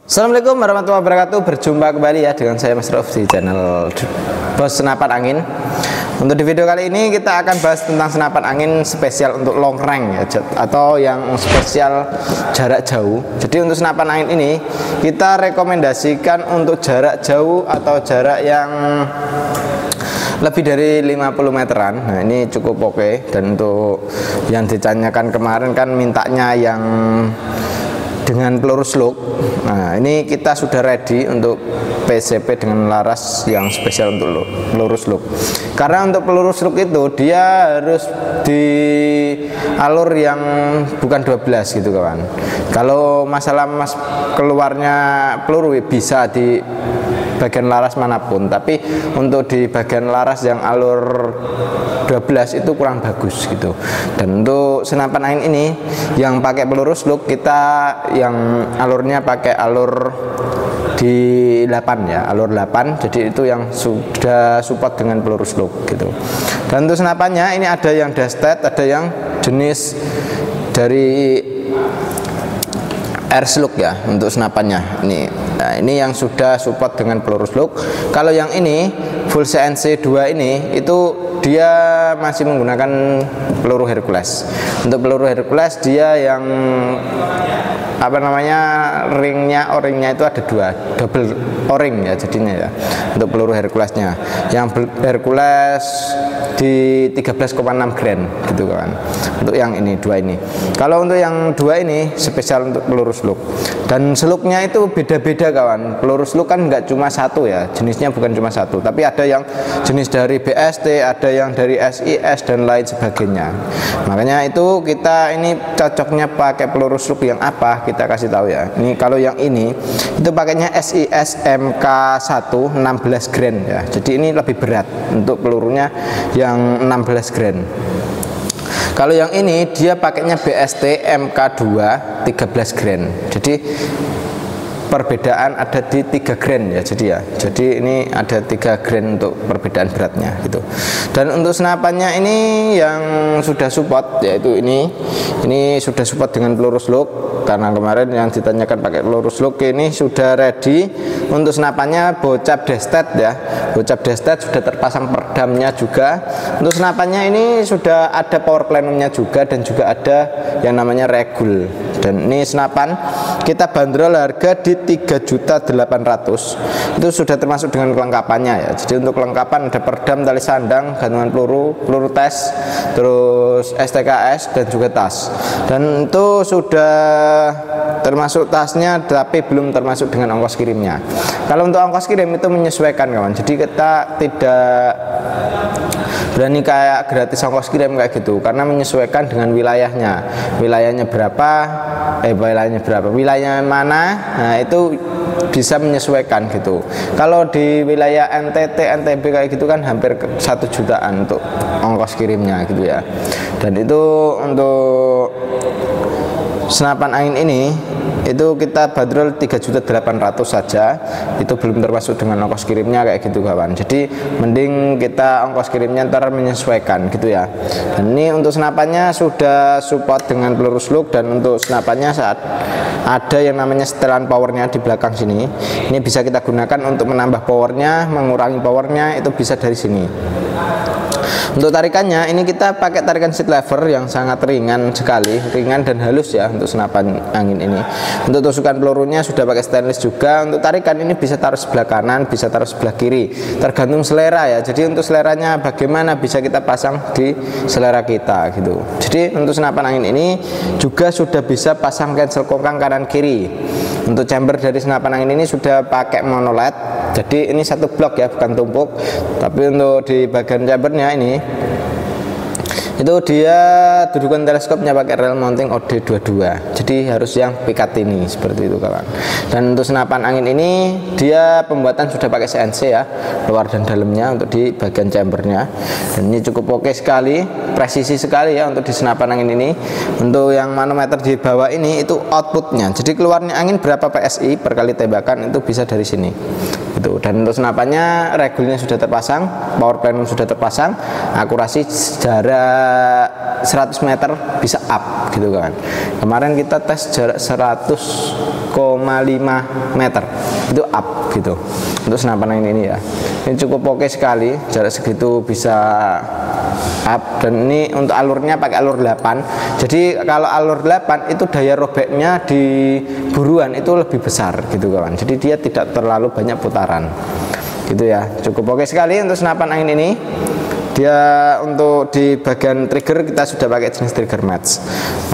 Assalamualaikum warahmatullahi wabarakatuh. Berjumpa kembali ya dengan saya Mas Rauf di channel Bos Senapan Angin. Untuk di video kali ini kita akan bahas tentang senapan angin spesial untuk long range ya, atau yang spesial jarak jauh. Jadi untuk senapan angin ini kita rekomendasikan untuk jarak jauh atau jarak yang lebih dari 50 meteran. Nah ini cukup oke. Dan untuk yang ditanyakan kemarin kan mintanya yang dengan peluru slug. Nah ini kita sudah ready untuk PCP dengan laras yang spesial untuk peluru slug. Karena untuk peluru slug itu dia harus di alur yang bukan 12 gitu kawan. Kalau masalah keluarnya peluru bisa di bagian laras manapun, tapi untuk di bagian laras yang alur 12 itu kurang bagus gitu. Dan untuk senapan angin ini yang pakai peluru slug, kita yang alurnya pakai alur di 8 ya, alur 8. Jadi itu yang sudah support dengan peluru slug gitu. Dan untuk senapannya ini ada yang dastet, ada yang jenis dari air slug ya untuk senapannya ini. Nah, ini yang sudah support dengan peluru slug. Kalau yang ini full CNC 2 ini itu dia masih menggunakan peluru Hercules. Untuk peluru Hercules dia yang apa namanya o-ringnya itu ada double o-ring ya jadinya ya untuk peluru Herculesnya. Yang Hercules di 13,6 grain gitu kan. Untuk yang ini dua ini. Kalau untuk yang dua ini spesial untuk peluru slug. Dan slugnya itu beda-beda kawan. Peluru slug kan nggak cuma satu ya, jenisnya bukan cuma satu, tapi ada yang jenis dari BST, ada yang dari SIS dan lain sebagainya. Makanya itu kita ini cocoknya pakai peluru slug yang apa, kita kasih tahu ya. Ini kalau yang ini itu pakainya SIS MK1 16 grain ya. Jadi ini lebih berat untuk pelurunya yang 16 grain. Kalau yang ini dia pakainya BST MK2 13 grain. Jadi perbedaan ada di 3 grain ya. Jadi ini ada 3 grain untuk perbedaan beratnya gitu. Dan untuk senapannya ini yang sudah support yaitu ini sudah support dengan peluru slug. Karena kemarin yang ditanyakan pakai peluru slug, ini sudah ready. Untuk senapannya bocap destet ya, bocap destet sudah terpasang perdamnya juga. Untuk senapannya ini sudah ada power plenumnya juga, dan juga ada yang namanya regul. Dan ini senapan kita bandrol harga di 3.800.000. Itu sudah termasuk dengan kelengkapannya ya. Jadi untuk kelengkapan ada perdam, tali sandang, gantungan peluru tes, terus STKS dan juga tas. Dan itu sudah termasuk tasnya, tapi belum termasuk dengan ongkos kirimnya. Kalau untuk ongkos kirim itu menyesuaikan kawan. Jadi kita tidak berani kayak gratis ongkos kirim kayak gitu, karena menyesuaikan dengan wilayahnya. Wilayahnya wilayah mana, nah itu bisa menyesuaikan gitu. Kalau di wilayah NTT, NTB kayak gitu kan hampir 1 jutaan untuk ongkos kirimnya gitu ya. Dan itu untuk senapan angin ini itu kita bandrol 3.800.000 saja. Itu belum termasuk dengan ongkos kirimnya kayak gitu kawan. Jadi mending kita ongkos kirimnya ntar menyesuaikan gitu ya. Dan ini untuk senapannya sudah support dengan peluru slug. Dan untuk senapannya saat ada yang namanya setelan powernya di belakang sini, ini bisa kita gunakan untuk menambah powernya, mengurangi powernya, itu bisa dari sini. Untuk tarikannya ini kita pakai tarikan seat lever yang sangat ringan sekali, ringan dan halus ya untuk senapan angin ini. Untuk tusukan pelurunya sudah pakai stainless juga. Untuk tarikan ini bisa taruh sebelah kanan, bisa taruh sebelah kiri, tergantung selera ya. Jadi untuk seleranya bagaimana bisa kita pasang di selera kita gitu. Jadi untuk senapan angin ini juga sudah bisa pasang cancel kokang kanan kiri. Untuk chamber dari senapan angin ini sudah pakai monoled. Jadi ini satu blok ya, bukan tumpuk. Tapi untuk di bagian chambernya ini itu dia dudukan teleskopnya pakai rel mounting OD22. Jadi harus yang pikat ini seperti itu kawan. Dan untuk senapan angin ini dia pembuatan sudah pakai CNC ya, luar dan dalamnya untuk di bagian chambernya. Dan ini cukup oke sekali, presisi sekali ya untuk di senapan angin ini. Untuk yang manometer di bawah ini itu outputnya. Jadi keluarnya angin berapa PSI per kali tembakan itu bisa dari sini. Gitu. Dan untuk senapannya regulnya sudah terpasang, power plenum sudah terpasang, akurasi jarak 100 meter bisa up gitu kan. Kemarin kita tes jarak 100,5 meter itu up gitu untuk senapan angin ini ya. Ini cukup oke sekali, jarak segitu bisa up, dan ini untuk alurnya pakai alur 8. Jadi kalau alur 8 itu daya robeknya di buruan itu lebih besar gitu kawan. Jadi dia tidak terlalu banyak putaran gitu ya. Cukup oke sekali untuk senapan angin ini. Dia untuk di bagian trigger kita sudah pakai jenis trigger match.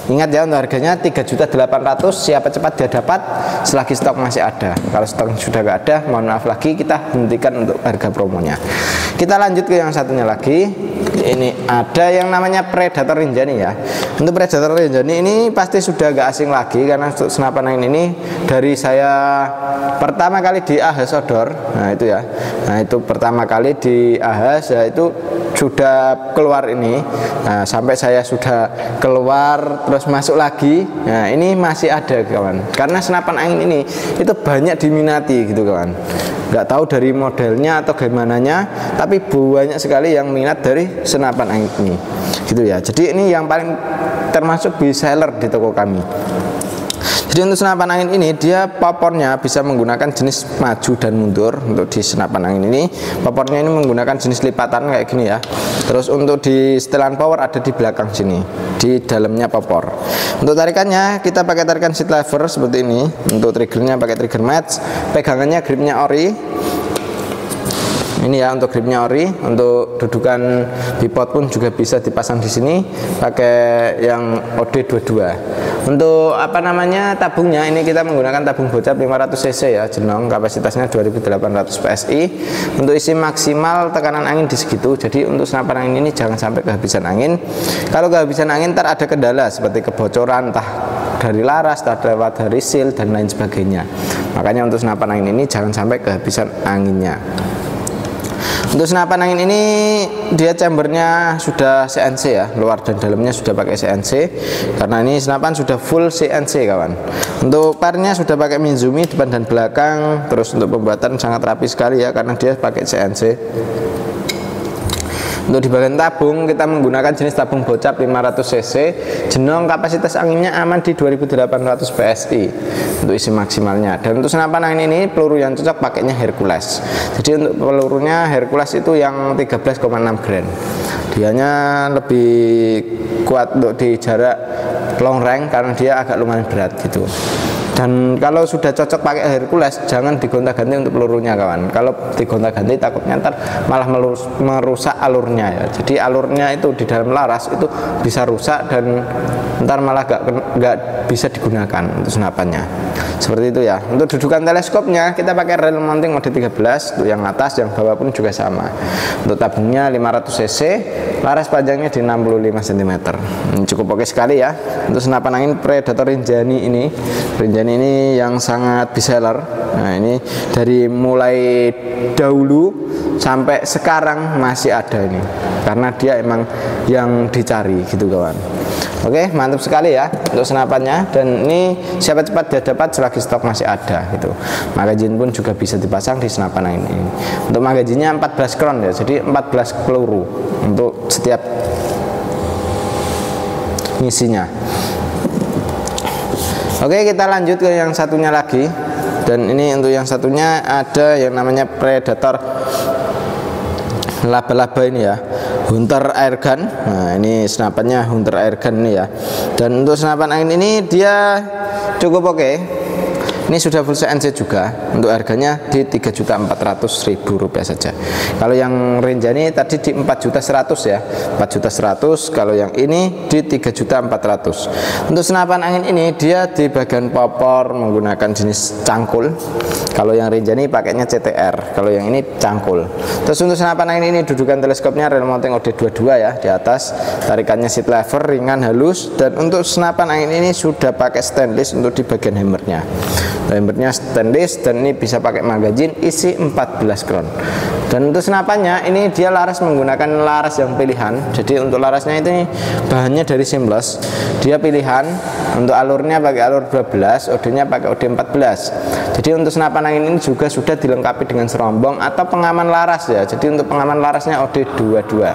Ingat ya, untuk harganya 3.800.000, siapa cepat dia dapat selagi stok masih ada. Kalau stok sudah nggak ada, mohon maaf lagi, kita hentikan untuk harga promonya. Kita lanjut ke yang satunya lagi. Ini ada yang namanya Predator Rinjani ya. Untuk Predator Rinjani ini pasti sudah gak asing lagi, karena untuk senapan angin ini dari saya pertama kali di AHS Outdoor. Nah itu ya, nah itu pertama kali di AHS ya, itu sudah keluar ini. Nah, sampai saya sudah keluar terus masuk lagi, nah ini masih ada kawan, karena senapan angin ini itu banyak diminati gitu kawan. Nggak tahu dari modelnya atau gimana nya, tapi banyak sekali yang minat dari senapan angin ini gitu ya. Jadi ini yang paling termasuk best seller di toko kami. Jadi untuk senapan angin ini dia popornya bisa menggunakan jenis maju dan mundur. Untuk di senapan angin ini popornya ini menggunakan jenis lipatan kayak gini ya. Terus untuk di setelan power ada di belakang sini, di dalamnya popor. Untuk tarikannya kita pakai tarikan seat lever seperti ini. Untuk triggernya pakai trigger match. Pegangannya gripnya ori. Ini ya untuk gripnya ori. Untuk dudukan bipod pun juga bisa dipasang di sini pakai yang OD22. Untuk apa namanya tabungnya, ini kita menggunakan tabung bocap 500 cc ya, jenong, kapasitasnya 2800 PSI. Untuk isi maksimal tekanan angin di segitu. Jadi untuk senapan angin ini jangan sampai kehabisan angin. Kalau kehabisan angin ntar ada kendala seperti kebocoran entah dari laras, entah dari seal dan lain sebagainya. Makanya untuk senapan angin ini jangan sampai kehabisan anginnya. Untuk senapan angin ini dia chambernya sudah CNC ya, luar dan dalamnya sudah pakai CNC, karena ini senapan sudah full CNC kawan. Untuk parnya sudah pakai Mizumi depan dan belakang. Terus untuk pembuatan sangat rapi sekali ya, karena dia pakai CNC. Untuk di bagian tabung kita menggunakan jenis tabung bocap 500 cc, jenong, kapasitas anginnya aman di 2800 PSI untuk isi maksimalnya. Dan untuk senapan angin ini peluru yang cocok pakainya Hercules. Jadi untuk pelurunya Hercules itu yang 13,6 gram. Dianya lebih kuat untuk di jarak long range karena dia agak lumayan berat gitu. Dan kalau sudah cocok pakai Hercules, jangan digonta-ganti untuk pelurunya kawan. Kalau digonta-ganti takutnya ntar malah merusak alurnya ya. Jadi alurnya itu di dalam laras itu bisa rusak dan ntar malah gak bisa digunakan untuk senapannya. Seperti itu ya. Untuk dudukan teleskopnya kita pakai rail mounting OD13, untuk yang atas, yang bawah pun juga sama. Untuk tabungnya 500 cc, laras panjangnya di 65 cm. Cukup oke sekali ya. Untuk senapan angin Predator Rinjani ini. Rinjani ini yang sangat best seller. Nah ini dari mulai dahulu sampai sekarang masih ada ini, karena dia emang yang dicari gitu kawan. Oke, mantap sekali ya untuk senapannya, dan ini siapa cepat dia dapat selagi stok masih ada gitu. Magazin pun juga bisa dipasang di senapan angin ini. Untuk magazinnya 14 kron ya, jadi 14 peluru untuk setiap misinya. Oke, kita lanjut ke yang satunya lagi. Dan ini untuk yang satunya ada yang namanya Predator laba-laba ini ya, Hunter Airgun. Nah ini senapannya Hunter Airgun ini ya. Dan untuk senapan angin ini dia cukup oke. Ini sudah full CNC juga. Untuk harganya di 3.400.000 rupiah saja. Kalau yang Rinjani tadi di 4.100.000 ya, 4.100.000. Kalau yang ini di 3.400.000. Untuk senapan angin ini dia di bagian popor menggunakan jenis cangkul. Kalau yang Rinjani pakainya CTR. Kalau yang ini cangkul. Terus untuk senapan angin ini dudukan teleskopnya rail mounting OD22 ya di atas. Tarikannya seat lever ringan halus. Dan untuk senapan angin ini sudah pakai stainless untuk di bagian hammernya. Hammernya stainless, dan ini bisa pakai magazin isi 14 kron. Dan untuk senapannya ini dia laras menggunakan laras yang pilihan. Jadi untuk larasnya ini bahannya dari seamless. Dia pilihan. Untuk alurnya pakai alur 12, OD-nya pakai OD 14. Jadi untuk senapan angin ini juga sudah dilengkapi dengan serombong atau pengaman laras ya. Jadi untuk pengaman larasnya OD 22.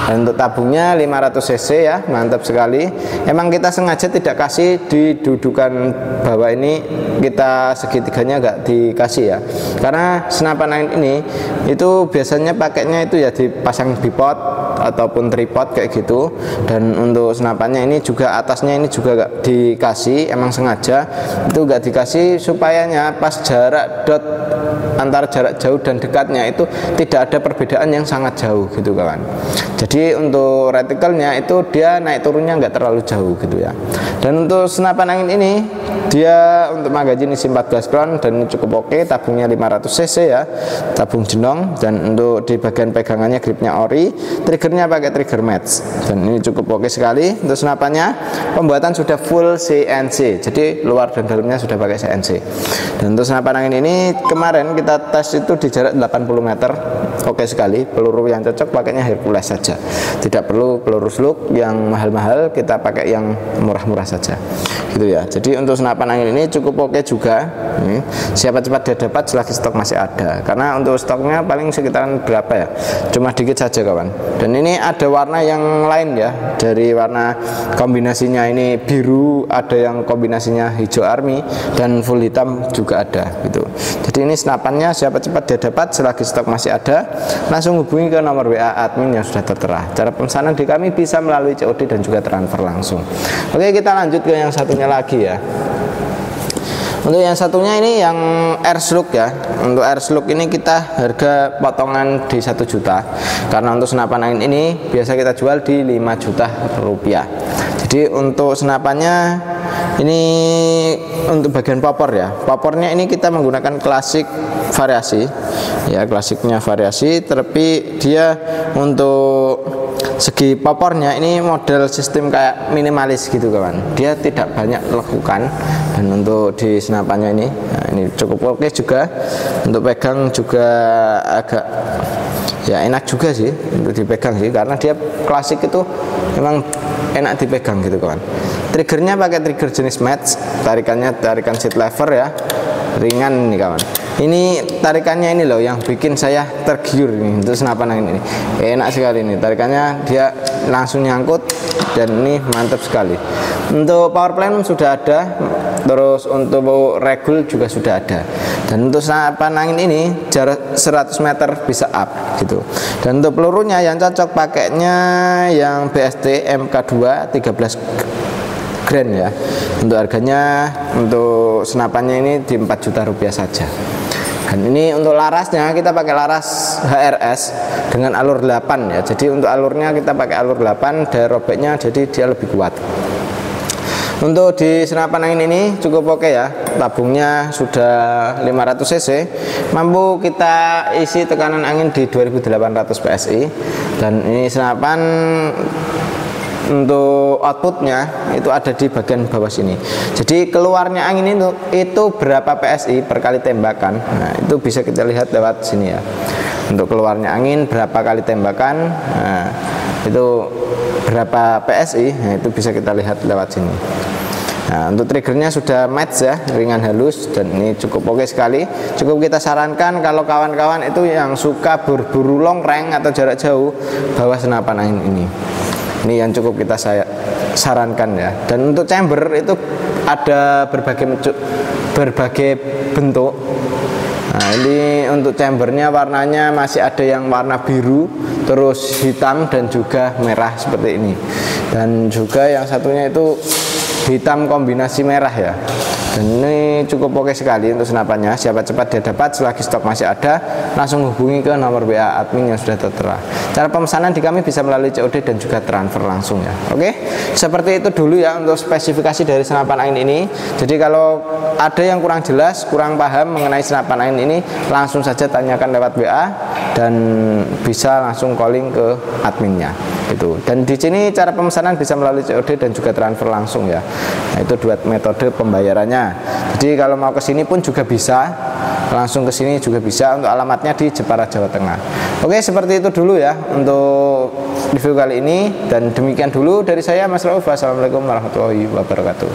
Dan untuk tabungnya 500 cc ya, mantap sekali. Emang kita sengaja tidak kasih di dudukan bawah ini, kita segitiganya nggak dikasih ya. Karena senapan angin ini itu biasanya pakainya itu ya dipasang bipod ataupun tripod kayak gitu. Dan untuk senapannya ini juga atasnya ini juga nggak dikasih, emang sengaja itu nggak dikasih supayanya pas jarak dot antara jarak jauh dan dekatnya itu tidak ada perbedaan yang sangat jauh gitu kawan. Jadi untuk retikelnya itu dia naik turunnya nggak terlalu jauh gitu ya. Dan untuk senapan angin ini dia untuk magazin isi 14 round dan ini cukup oke. Tabungnya 500 cc ya, tabung jenong. Dan untuk di bagian pegangannya gripnya ori, triggernya pakai trigger match dan ini cukup oke sekali. Untuk senapannya pembuatan sudah full CNC, jadi luar dan dalamnya sudah pakai CNC. Dan untuk senapan angin ini kemarin kita tes itu di jarak 80 meter, oke sekali. Peluru yang cocok pakainya Hercules saja, tidak perlu peluru slug yang mahal-mahal, kita pakai yang murah-murah saja gitu ya. Jadi untuk senapan angin ini cukup oke juga. Siapa cepat dia dapat selagi stok masih ada, karena untuk stoknya paling sekitaran berapa ya, cuma dikit saja kawan. Dan ini ada warna yang lain ya, dari warna kombinasinya ini biru, ada yang kombinasinya hijau army dan full hitam juga ada gitu. Jadi ini senapannya siapa cepat dia dapat selagi stok masih ada, langsung hubungi ke nomor WA admin yang sudah tertera. Cara pemesanan di kami bisa melalui COD dan juga transfer langsung. Oke, kita lanjut ke yang satunya lagi ya. Untuk yang satunya ini yang air slug ya. Untuk air slug ini kita harga potongan di 1 juta, karena untuk senapan angin ini biasa kita jual di 5 juta rupiah. Jadi untuk senapannya ini untuk bagian popor ya, popornya ini kita menggunakan klasik variasi ya, klasiknya variasi, tapi dia untuk segi popornya ini model sistem kayak minimalis gitu kawan, dia tidak banyak lekukan. Dan untuk di senapannya ini, nah ini cukup oke juga. Untuk pegang juga agak ya enak juga sih untuk dipegang sih, karena dia klasik itu memang enak dipegang gitu kawan. Triggernya pakai trigger jenis match, tarikannya tarikan seat lever ya, ringan nih kawan. Ini tarikannya ini loh yang bikin saya tergiur ini untuk senapan angin ini. Enak sekali ini tarikannya, dia langsung nyangkut dan ini mantap sekali. Untuk power plant sudah ada, terus untuk regul juga sudah ada. Dan untuk senapan angin ini jarak 100 meter bisa up gitu. Dan untuk pelurunya yang cocok pakainya yang BST MK2 13 grand ya. Untuk harganya untuk senapannya ini di 4 juta rupiah saja. Dan ini untuk larasnya kita pakai laras HRS dengan alur 8 ya. Jadi untuk alurnya kita pakai alur 8, daya robeknya jadi dia lebih kuat. Untuk di senapan angin ini cukup oke ya. Tabungnya sudah 500 cc, mampu kita isi tekanan angin di 2800 PSI. Dan ini senapan untuk outputnya itu ada di bagian bawah sini. Jadi keluarnya angin itu berapa PSI per kali tembakan. Nah itu bisa kita lihat lewat sini ya. Untuk keluarnya angin berapa kali tembakan, nah itu berapa PSI, nah itu bisa kita lihat lewat sini. Nah untuk triggernya sudah match ya, ringan halus, dan ini cukup oke sekali. Cukup kita sarankan kalau kawan-kawan itu yang suka berburu long range atau jarak jauh, bawa senapan angin ini. Ini yang cukup kita sarankan ya. Dan untuk chamber itu ada berbagai bentuk. Nah ini untuk chambernya warnanya masih ada yang warna biru, terus hitam dan juga merah seperti ini. Dan juga yang satunya itu hitam kombinasi merah ya. Dan ini cukup oke sekali untuk senapannya. Siapa cepat dia dapat, selagi stok masih ada, langsung hubungi ke nomor WA admin yang sudah tertera. Cara pemesanan di kami bisa melalui COD dan juga transfer langsung ya. Oke, seperti itu dulu ya untuk spesifikasi dari senapan angin ini. Jadi kalau ada yang kurang jelas, kurang paham mengenai senapan angin ini, langsung saja tanyakan lewat WA dan bisa langsung calling ke adminnya itu. Dan di sini cara pemesanan bisa melalui COD dan juga transfer langsung ya. Nah, itu dua metode pembayarannya. Jadi kalau mau ke sini pun juga bisa, langsung ke sini juga bisa. Untuk alamatnya di Jepara, Jawa Tengah. Oke, seperti itu dulu ya untuk review kali ini, dan demikian dulu dari saya Mas Rauf. Wassalamualaikum warahmatullahi wabarakatuh.